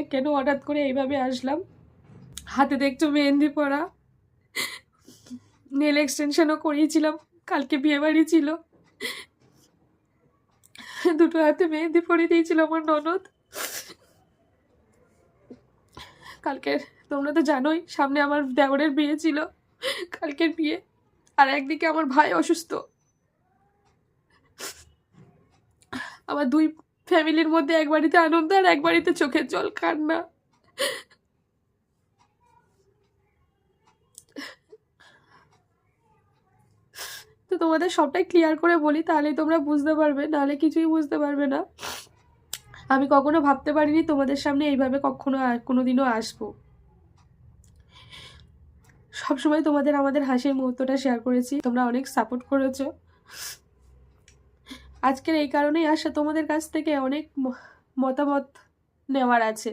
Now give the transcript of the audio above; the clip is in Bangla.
আমি কেন হঠাৎ করে এইভাবে আসলাম। হাতে দেখছো মেহেন্দি পরা, নেল এক্সটেনশনও করিয়েছিলাম, কালকে বিয়েবাড়ি ছিল, দুটো হাতে মেহেন্দি পরিয়ে দিয়েছিল আমার ননদ। কালকে তোমরা তো জানোই সামনে আমার দেওরের বিয়ে ছিল, কালকের বিয়ে। আর একদিকে আমার ভাই অসুস্থ। আমার দুই ফ্যামিলির মধ্যে এক বাড়িতে আনন্দ আর এক বাড়িতে চোখের জল, কান্না। তো তোমাদের সবটাই ক্লিয়ার করে বলি, তাহলেই তোমরা বুঝতে পারবে, নাহলে কিছুই বুঝতে পারবে না। আমি কখনো ভাবতে পারিনি তোমাদের সামনে এইভাবে কখনো কোনোদিনও আসবো। সবসময় তোমাদের আমাদের হাসির মুহূর্তটা শেয়ার করেছি, তোমরা অনেক সাপোর্ট করেছো। আজকের এই কারণেই আসা, তোমাদের কাছ থেকে অনেক মতামত নেওয়ার আছে।